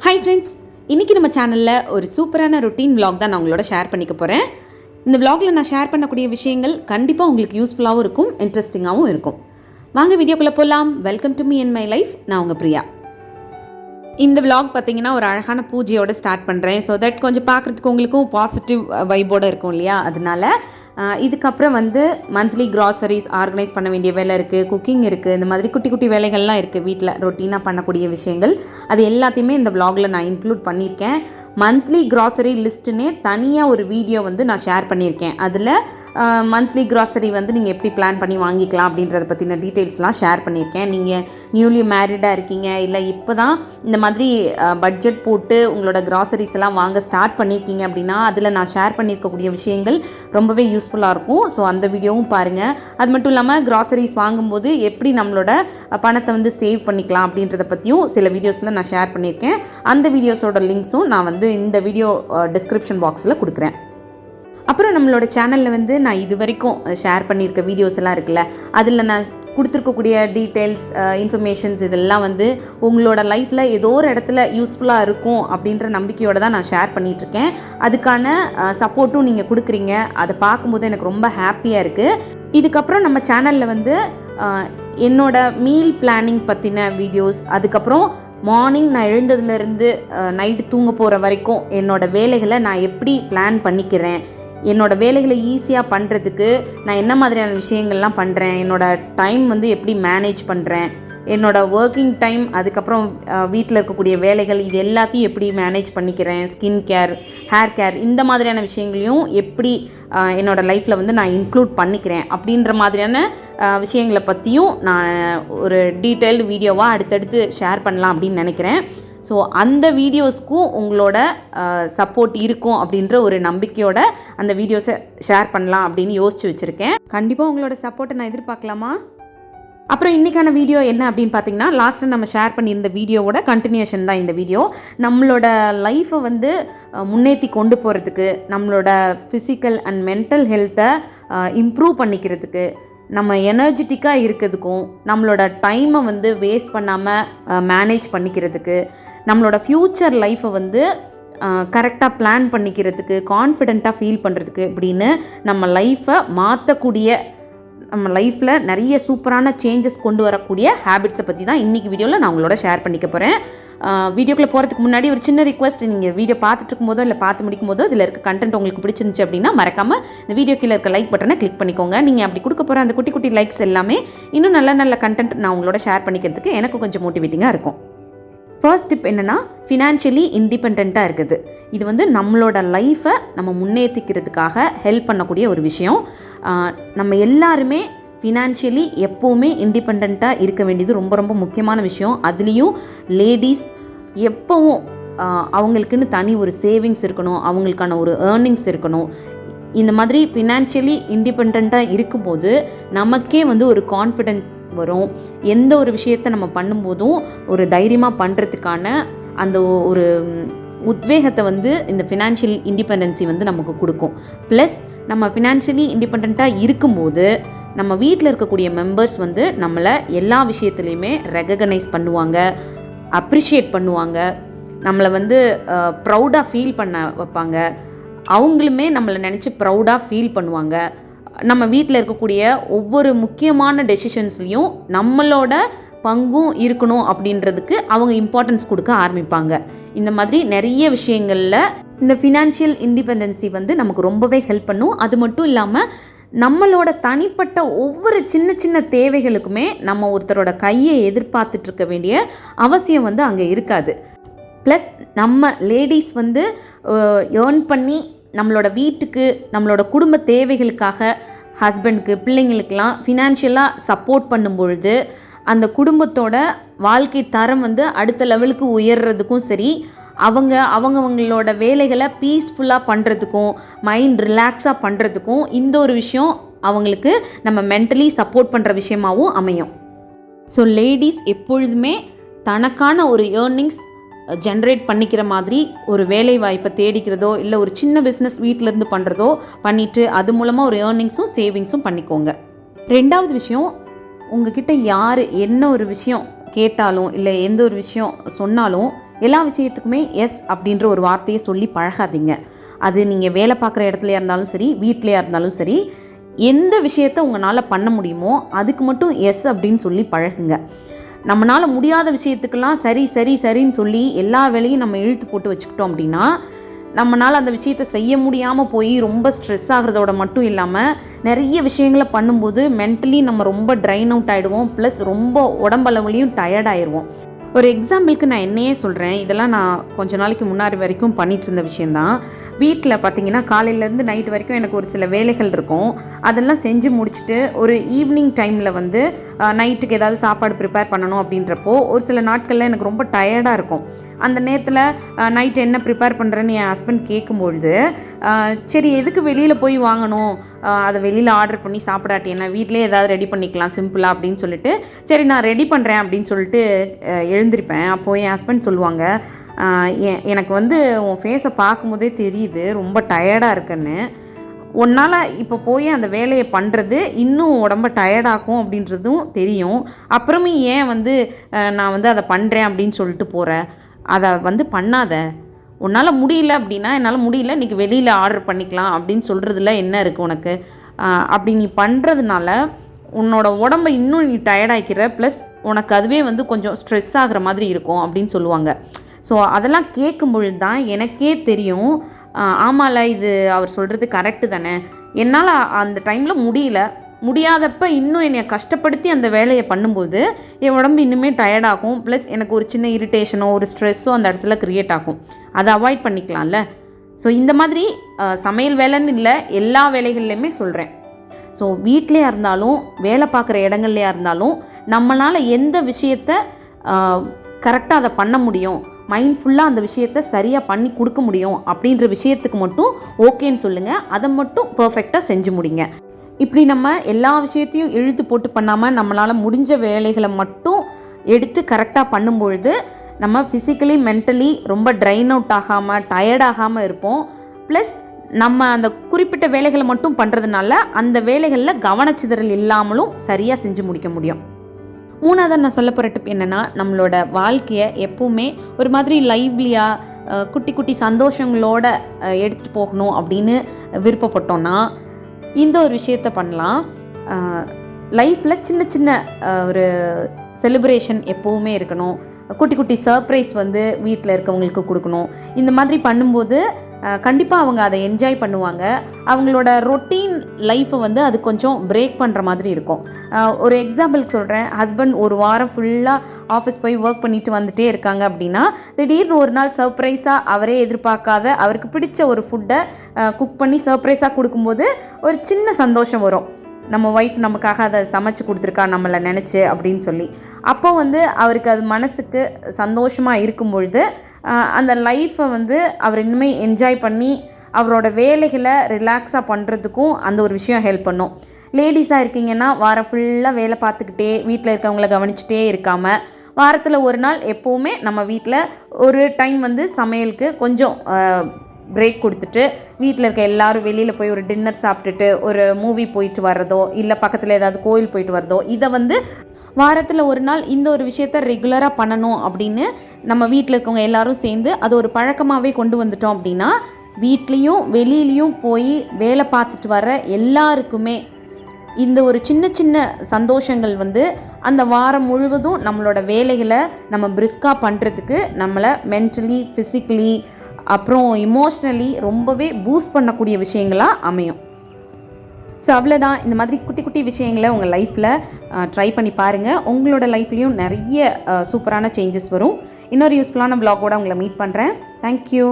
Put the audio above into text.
Hi friends, இன்றைக்கி நம்ம சேனலில் ஒரு சூப்பரான ரொட்டீன் vlog தான் நான் உங்களோட ஷேர் பண்ணிக்க போகிறேன். இந்த vlogல நான் ஷேர் பண்ணக்கூடிய விஷயங்கள் கண்டிப்பாக உங்களுக்கு யூஸ்ஃபுல்லாகவும் இருக்கும், இன்ட்ரெஸ்டிங்காகவும் இருக்கும். வாங்க வீடியோக்குள்ளே போகலாம். Welcome to me and my life. நான் உங்கள் பிரியா. இந்த vlog பார்த்தீங்கன்னா ஒரு அழகான பூஜையோடு ஸ்டார்ட் பண்ணுறேன். ஸோ தட் கொஞ்சம் பார்க்குறதுக்கு உங்களுக்கும் பாசிட்டிவ் வைபோடு இருக்கும் இல்லையா? அதனால இதுக்கப்புறம் மந்த்லி க்ராசரிஸ் ஆர்கனைஸ் பண்ண வேண்டிய வேலை இருக்குது, குக்கிங் இருக்குது, இந்த மாதிரி குட்டி குட்டி வேலைகள்லாம் இருக்குது வீட்டில் ரொட்டீனாக பண்ணக்கூடிய விஷயங்கள். அது எல்லாத்தையுமே இந்த vlogல நான் இன்க்ளூட் பண்ணியிருக்கேன். மந்த்லி க்ராசரி லிஸ்ட்டுன்னே தனியாக ஒரு வீடியோ நான் ஷேர் பண்ணியிருக்கேன். அதில் மந்த்லி க்ராசரி நீங்கள் எப்படி பிளான் பண்ணி வாங்கிக்கலாம் அப்படின்றத பற்றின டீட்டெயில்ஸ்லாம் ஷேர் பண்ணியிருக்கேன். நீங்கள் நியூலி மேரிடாக இருக்கீங்க, இல்லை இப்போ தான் இந்த மாதிரி பட்ஜெட் போட்டு உங்களோட க்ராசரிஸ் எல்லாம் வாங்க ஸ்டார்ட் பண்ணியிருக்கீங்க அப்படின்னா அதில் நான் ஷேர் பண்ணியிருக்கக்கூடிய விஷயங்கள் ரொம்பவே யூஸ்ஃபுல்லாக இருக்கும். ஸோ அந்த வீடியோவும் பாருங்கள். அது மட்டும் இல்லாமல் க்ராசரிஸ் வாங்கும்போது எப்படி நம்மளோட பணத்தை சேவ் பண்ணிக்கலாம் அப்படின்றத பற்றியும் சில வீடியோஸில் நான் ஷேர் பண்ணியிருக்கேன். அந்த வீடியோஸோட லிங்க்ஸும் நான் இந்த வீடியோ டிஸ்கிரிப்ஷன் பாக்ஸில் கொடுக்குறேன். அப்புறம் நம்மளோட சேனலில் நான் இது வரைக்கும் ஷேர் பண்ணியிருக்க வீடியோஸ் எல்லாம் இருக்குல்ல, அதில் நான் கொடுத்துருக்கக்கூடிய டீட்டெயில்ஸ் இன்ஃபர்மேஷன்ஸ் இதெல்லாம் உங்களோட லைஃப்பில் ஏதோ ஒரு இடத்துல யூஸ்ஃபுல்லாக இருக்கும் அப்படின்ற நம்பிக்கையோடு தான் நான் ஷேர் பண்ணிகிட்ருக்கேன். அதுக்கான சப்போர்ட்டும் நீங்கள் கொடுக்குறீங்க. அதை பார்க்கும்போது எனக்கு ரொம்ப ஹாப்பியாக இருக்குது. இதுக்கப்புறம் நம்ம சேனலில் என்னோட மீல் பிளானிங் பற்றின வீடியோஸ், அதுக்கப்புறம் மார்னிங் நான் எழுந்ததுலேருந்து நைட்டு தூங்க போகிற வரைக்கும் என்னோடய வேலைகளை நான் எப்படி பிளான் பண்ணிக்கிறேன், என்னோடய வேலைகளை ஈஸியாக பண்ணுறதுக்கு நான் என்ன மாதிரியான விஷயங்கள்லாம் பண்ணுறேன், என்னோடய டைம் எப்படி மேனேஜ் பண்ணுறேன், என்னோடய ஒர்க்கிங் டைம், அதுக்கப்புறம் வீட்டில் இருக்கக்கூடிய வேலைகள், இது எல்லாத்தையும் எப்படி மேனேஜ் பண்ணிக்கிறேன், ஸ்கின் கேர், ஹேர் கேர், இந்த மாதிரியான விஷயங்களையும் எப்படி என்னோடய லைஃப்பில் நான் இன்க்ளூட் பண்ணிக்கிறேன் அப்படின்ற மாதிரியான விஷயங்களை பற்றியும் நான் ஒரு டீட்டெயில்டு வீடியோவாக அடுத்தடுத்து ஷேர் பண்ணலாம் அப்படின்னு நினைக்கிறேன். ஸோ அந்த வீடியோஸ்க்கும் உங்களோட சப்போர்ட் இருக்கும் அப்படின்ற ஒரு நம்பிக்கையோட அந்த வீடியோஸை ஷேர் பண்ணலாம் அப்படின்னு யோசித்து வச்சுருக்கேன். கண்டிப்பாக உங்களோட சப்போர்ட்டை நான் எதிர்பார்க்கலாமா? அப்புறம் இன்றைக்கான வீடியோ என்ன அப்படின்னு பார்த்தீங்கன்னா, லாஸ்ட்டு நம்ம ஷேர் பண்ணியிருந்த வீடியோவோட கண்டினியூஷன் தான் இந்த வீடியோ. நம்மளோட லைஃப்பை முன்னேற்றி கொண்டு போகிறதுக்கு, நம்மளோட ஃபிசிக்கல் அண்ட் மென்டல் ஹெல்த்தை இம்ப்ரூவ் பண்ணிக்கிறதுக்கு, நம்ம எனர்ஜெட்டிக்காக இருக்கிறதுக்கும், நம்மளோட டைமை வேஸ்ட் பண்ணாமல் மேனேஜ் பண்ணிக்கிறதுக்கு, நம்மளோட ஃப்யூச்சர் லைஃப்பை கரெக்டாக பிளான் பண்ணிக்கிறதுக்கு, கான்ஃபிடெண்ட்டாக ஃபீல் பண்ணுறதுக்கு அப்படின்னு நம்ம லைஃப்பை மாற்றக்கூடிய, நம்ம லைஃப்பில் நிறைய சூப்பரான சேஞ்சஸ் கொண்டு வரக்கூடிய ஹேபிட்ஸை பற்றி தான் இன்றைக்கி வீடியோவில் நான் உங்களோட ஷேர் பண்ணிக்க போகிறேன். வீடியோக்குள்ளே போகிறதுக்கு முன்னாடி ஒரு சின்ன ரிக்வெஸ்ட், நீங்கள் வீடியோ பார்த்துட்டு இருக்கும்போதோ இல்லை பார்த்து முடிக்கும் போதோ இதில் இருக்க கண்டென்ட் உங்களுக்கு பிடிச்சிருந்துச்சு அப்படின்னா மறக்காமல் இந்த வீடியோ கீழே இருக்க லைக் பட்டனை கிளிக் பண்ணிக்கோங்க. நீங்கள் அப்படி கொடுக்க போகிற அந்த குட்டி குட்டி லைக்ஸ் எல்லாமே இன்னும் நல்ல நல்ல கண்டென்ட் நான் உங்களோட ஷேர் பண்ணிக்கிறதுக்கு எனக்கு கொஞ்சம் மோட்டிவேட்டிங்காக இருக்கும். ஃபர்ஸ்ட் டிப் என்னென்னா, ஃபினான்ஷியலி இண்டிபெண்ட்டாக இருக்குது. இது நம்மளோட லைஃப்பை நம்ம முன்னேற்றிக்கிறதுக்காக ஹெல்ப் பண்ணக்கூடிய ஒரு விஷயம். நம்ம எல்லாருமே ஃபினான்ஷியலி எப்போவுமே இண்டிபெண்ட்டாக இருக்க வேண்டியது ரொம்ப ரொம்ப முக்கியமான விஷயம். அதுலேயும் லேடிஸ் எப்போவும் அவங்களுக்குன்னு தனி ஒரு சேவிங்ஸ் இருக்கணும், அவங்களுக்கான ஒரு ஏர்னிங்ஸ் இருக்கணும். இந்த மாதிரி ஃபினான்ஷியலி இண்டிபெண்ட்டாக இருக்கும்போது நமக்கே ஒரு கான்ஃபிடென்ட் வரும். எந்த ஒரு விஷயத்தை நம்ம பண்ணும்போதும் ஒரு தைரியமாக பண்ணுறதுக்கான அந்த ஒரு உத்வேகத்தை இந்த ஃபினான்ஷியல் இண்டிபெண்டன்சி நமக்கு கொடுக்கும். ப்ளஸ் நம்ம ஃபினான்ஷியலி இண்டிபெண்ட்டாக இருக்கும்போது நம்ம வீட்டில் இருக்கக்கூடிய மெம்பர்ஸ் நம்மளை எல்லா விஷயத்துலையுமே ரெகக்னைஸ் பண்ணுவாங்க, அப்ரிஷியேட் பண்ணுவாங்க, நம்மளை ப்ரௌடாக ஃபீல் பண்ண வைப்பாங்க. அவங்களுமே நம்மளை நினச்சி ப்ரௌடாக ஃபீல் பண்ணுவாங்க. நம்ம வீட்டில் இருக்கக்கூடிய ஒவ்வொரு முக்கியமான டெசிஷன்ஸ்லேயும் நம்மளோட பங்கும் இருக்கணும் அப்படின்றதுக்கு அவங்க இம்பார்ட்டன்ஸ் கொடுக்க ஆரம்பிப்பாங்க. இந்த மாதிரி நிறைய விஷயங்களில் இந்த ஃபினான்ஷியல் இண்டிபெண்டன்சி நமக்கு ரொம்பவே ஹெல்ப் பண்ணும். அது மட்டும் இல்லாமல் நம்மளோட தனிப்பட்ட ஒவ்வொரு சின்ன சின்ன தேவைகளுக்குமே நம்ம ஒருத்தரோட கையை எதிர்பார்த்துட்ருக்க வேண்டிய அவசியம் அங்கே இருக்காது. ப்ளஸ் நம்ம லேடிஸ் ஏர்ன் பண்ணி நம்மளோட வீட்டுக்கு, நம்மளோட குடும்ப தேவைகளுக்காக, ஹஸ்பண்டுக்கு, பிள்ளைங்களுக்கெல்லாம் ஃபினான்ஷியலாக சப்போர்ட் பண்ணும் பொழுது அந்த குடும்பத்தோட வாழ்க்கை தரம் அடுத்த லெவலுக்கு உயர்றதுக்கும் சரி, அவங்களோட வேலைகளை பீஸ்ஃபுல்லாக பண்ணுறதுக்கும், மைண்ட் ரிலாக்ஸாக பண்ணுறதுக்கும் இந்த ஒரு விஷயம் அவங்களுக்கு நம்ம மென்டலி சப்போர்ட் பண்ணுற விஷயமாகவும் அமையும். ஸோ லேடிஸ் எப்பொழுதுமே தனக்கான ஒரு ஏர்னிங்ஸ் ஜென்ரேட் பண்ணிக்கிற மாதிரி ஒரு வேலை வாய்ப்பை தேடிக்கிறதோ, இல்லை ஒரு சின்ன பிஸ்னஸ் வீட்டிலேருந்து பண்ணுறதோ பண்ணிவிட்டு அது மூலமாக ஒரு ஏர்னிங்ஸும் சேவிங்ஸும் பண்ணிக்கோங்க. ரெண்டாவது விஷயம், உங்ககிட்ட யார் என்ன ஒரு விஷயம் கேட்டாலும் இல்லை எந்த ஒரு விஷயம் சொன்னாலும் எல்லா விஷயத்துக்குமே எஸ் அப்படின்ற ஒரு வார்த்தையை சொல்லி பழகாதீங்க. அது நீங்கள் வேலை பார்க்குற இடத்துலையா இருந்தாலும் சரி, வீட்லையா இருந்தாலும் சரி, எந்த விஷயத்த உங்களால் பண்ண முடியுமோ அதுக்கு மட்டும் எஸ் அப்படின்னு சொல்லி பழகுங்க. நம்மளால் முடியாத விஷயத்துக்கெல்லாம் சரி சரி சரின்னு சொல்லி எல்லா வேலையும் நம்ம இழுத்து போட்டு வச்சுக்கிட்டோம் அப்படின்னா, நம்மளால் அந்த விஷயத்தை செய்ய முடியாமல் போய் ரொம்ப ஸ்ட்ரெஸ் ஆகிறதோட மட்டும் இல்லாமல் நிறைய விஷயங்களை பண்ணும்போது மென்டலி நம்ம ரொம்ப ட்ரைன் அவுட் ஆகிடுவோம். ப்ளஸ் ரொம்ப உடம்பளவுலையும் டயர்ட் ஆயிடுவோம். ஒரு எக்ஸாம்பிளுக்கு நான் என்னையே சொல்கிறேன். இதெல்லாம் நான் கொஞ்ச நாளைக்கு முன்னாடி வரைக்கும் பண்ணிகிட்டு இருந்த விஷயந்தான். வீட்டில் பார்த்திங்கன்னா காலையிலேருந்து நைட் வரைக்கும் எனக்கு ஒரு சில வேலைகள் இருக்கும். அதெல்லாம் செஞ்சு முடிச்சுட்டு ஒரு ஈவினிங் டைமில் வந்து நைட்டுக்கு ஏதாவது சாப்பாடு ப்ரிப்பேர் பண்ணணும் அப்படின்றப்போ ஒரு சில நாட்களில் எனக்கு ரொம்ப டயர்டாக இருக்கும். அந்த நேரத்தில் நைட்டு என்ன ப்ரிப்பேர் பண்ணுறேன்னு என் ஹஸ்பண்ட் கேட்கும்பொழுது, சரி எதுக்கு வெளியில் போய் வாங்கணும், அதை வெளியில் ஆர்டர் பண்ணி சாப்பிடாட்டி என்ன, வீட்டிலே ஏதாவது ரெடி பண்ணிக்கலாம் சிம்பிளாக அப்படின்னு சொல்லிட்டு, சரி நான் ரெடி பண்ணுறேன் அப்படின்னு சொல்லிட்டு எழுந்திருப்பேன். அப்போது என் ஹஸ்பண்ட் சொல்லுவாங்க, எனக்கு வந்து உன் ஃபேஸை பார்க்கும்போதே தெரியுது ரொம்ப டயர்டாக இருக்குன்னு. உன்னால் இப்போ போய் அந்த வேலையை பண்ணுறது இன்னும் உடம்ப டயர்டாக்கும் அப்படின்றதும் தெரியும். அப்புறமே ஏன் வந்து நான் வந்து அதை பண்ணுறேன் அப்படின்னு சொல்லிட்டு போகிறேன். அதை வந்து பண்ணாத. உன்னால் முடியல அப்படின்னா, என்னால் முடியல இன்றைக்கி வெளியில் ஆர்டர் பண்ணிக்கலாம் அப்படின்னு சொல்கிறதுல என்ன இருக்குது உனக்கு? அப்படி நீ பண்ணுறதுனால உன்னோட உடம்பை இன்னும் நீ டயர்டாகிக்கிற, ப்ளஸ் உனக்கு அதுவே வந்து கொஞ்சம் ஸ்ட்ரெஸ் ஆகிற மாதிரி இருக்கும் அப்படின்னு சொல்லுவாங்க. ஸோ அதெல்லாம் கேட்கும்பொழுது தான் எனக்கே தெரியும், ஆமாம்ல இது அவர் சொல்கிறது கரெக்டு தானே. என்னால் அந்த டைமில் முடியாதப்ப இன்னும் என்னை கஷ்டப்படுத்தி அந்த வேலையை பண்ணும்போது என் உடம்பு இன்னுமே டயர்டாகும். ப்ளஸ் எனக்கு ஒரு சின்ன இரிட்டேஷனோ ஒரு ஸ்ட்ரெஸ்ஸோ அந்த இடத்துல க்ரியேட் ஆகும். அதை அவாய்ட் பண்ணிக்கலாம்ல. ஸோ இந்த மாதிரி சமையல் வேலைன்னு இல்லை, எல்லா வேலைகள்லையுமே சொல்கிறேன். ஸோ வீட்லேயா இருந்தாலும் வேலை பார்க்குற இடங்கள்லையா இருந்தாலும் நம்மளால் எந்த விஷயத்தை கரெக்டாக அதை பண்ண முடியும், மைண்ட்ஃபுல்லாக அந்த விஷயத்தை சரியாக பண்ணி கொடுக்க முடியும் அப்படின்ற விஷயத்துக்கு மட்டும் ஓகேன்னு சொல்லுங்கள். அதை மட்டும் பர்ஃபெக்டாக செஞ்சு முடிங்க. இப்படி நம்ம எல்லா விஷயத்தையும் இழுத்து போட்டு பண்ணாமல் நம்மளால் முடிஞ்ச வேலைகளை மட்டும் எடுத்து கரெக்டாக பண்ணும்பொழுது நம்ம ஃபிசிக்கலி மென்டலி ரொம்ப ட்ரைன் அவுட் ஆகாமல் டயர்ட் ஆகாமல் இருப்போம். ப்ளஸ் நம்ம அந்த குறிப்பிட்ட வேலைகளை மட்டும் பண்ணுறதுனால அந்த வேலைகளில் கவனச்சிதறல் இல்லாமலும் சரியாக செஞ்சு முடிக்க முடியும். மூணாவது நான் சொல்ல போகிற டிப் என்னென்னா, நம்மளோட வாழ்க்கையை எப்போவுமே ஒரு மாதிரி லைவ்லியாக குட்டி குட்டி சந்தோஷங்களோட எடுத்துகிட்டு போகணும் அப்படின்னு விருப்பப்பட்டோன்னா இந்த ஒரு விஷயத்த பண்ணலாம். லைஃப்பில் சின்ன சின்ன ஒரு செலிப்ரேஷன் எப்போவுமே இருக்கணும். குட்டி குட்டி சர்ப்ரைஸ் வந்து வீட்டில் இருக்கவங்களுக்கு கொடுக்கணும். இந்த மாதிரி பண்ணும்போது கண்டிப்பாக அவங்க அதை என்ஜாய் பண்ணுவாங்க. அவங்களோட ரொட்டீன் லைஃப்பை வந்து அது கொஞ்சம் பிரேக் பண்ணுற மாதிரி இருக்கும். ஒரு எக்ஸாம்பிளுக்கு சொல்கிறேன். ஹஸ்பண்ட் ஒரு வாரம் ஃபுல்லாக ஆஃபீஸ் போய் ஒர்க் பண்ணிட்டு வந்துகிட்டே இருக்காங்க அப்படின்னா, திடீர்னு ஒரு நாள் சர்ப்ரைஸாக அவரே எதிர்பார்க்காத அவருக்கு பிடிச்ச ஒரு ஃபுட்டை குக் பண்ணி சர்ப்ரைஸாக கொடுக்கும்போது ஒரு சின்ன சந்தோஷம் வரும். நம்ம ஒய்ஃப் நமக்காக அதை சமைச்சு கொடுத்துருக்கா நம்மளை நினச்சி அப்படின்னு சொல்லி. அப்போ வந்து அவருக்கு அது மனசுக்கு சந்தோஷமாக இருக்கும் பொழுது அந்த லைஃப்பை வந்து அவர் இனிமேல் என்ஜாய் பண்ணி அவரோட வேலைகளை ரிலாக்ஸாக பண்ணுறதுக்கும் அந்த ஒரு விஷயம் ஹெல்ப் பண்ணும். லேடிஸாக இருக்கீங்கன்னா வாரம் ஃபுல்லாக வேலை பார்த்துக்கிட்டே வீட்டில் இருக்கவங்கள கவனிச்சிட்டே இருக்காமல் வாரத்தில் ஒரு நாள் எப்போவுமே நம்ம வீட்டில் ஒரு டைம் வந்து சமையலுக்கு கொஞ்சம் பிரேக் கொடுத்துட்டு வீட்டில் இருக்க எல்லோரும் வெளியில் போய் ஒரு டின்னர் சாப்பிட்டுட்டு ஒரு மூவி போயிட்டு வர்றதோ இல்லை பக்கத்தில் ஏதாவது கோயில் போயிட்டு வர்றதோ, இதை வந்து வாரத்தில் ஒரு நாள் இந்த ஒரு விஷயத்த ரெகுலராக பண்ணணும் அப்படின்னு நம்ம வீட்டில் இருக்கவங்க எல்லோரும் சேர்ந்து அது ஒரு பழக்கமாகவே கொண்டு வந்துட்டோம் அப்படின்னா வீட்லேயும் வெளியிலையும் போய் வேலை பார்த்துட்டு வர எல்லாருக்குமே இந்த ஒரு சின்ன சின்ன சந்தோஷங்கள் வந்து அந்த வாரம் முழுவதும் நம்மளோட வேலைகளை நம்ம பிரிஸ்காக பண்ணுறதுக்கு நம்மளை மென்டலி ஃபிசிக்கலி அப்புறம் இமோஷ்னலி ரொம்பவே பூஸ்ட் பண்ணக்கூடிய விஷயங்களாக அமையும். ஸோ அவ்வளோதான். இந்த மாதிரி குட்டி குட்டி விஷயங்களை உங்கள் லைஃப்பில் ட்ரை பண்ணி பாருங்கள். உங்களோட லைஃப்லேயும் நிறைய சூப்பரான சேஞ்சஸ் வரும். இன்னொரு யூஸ்ஃபுல்லான வ்ளாகோட உங்களை மீட் பண்ணுறேன். தேங்க்யூ.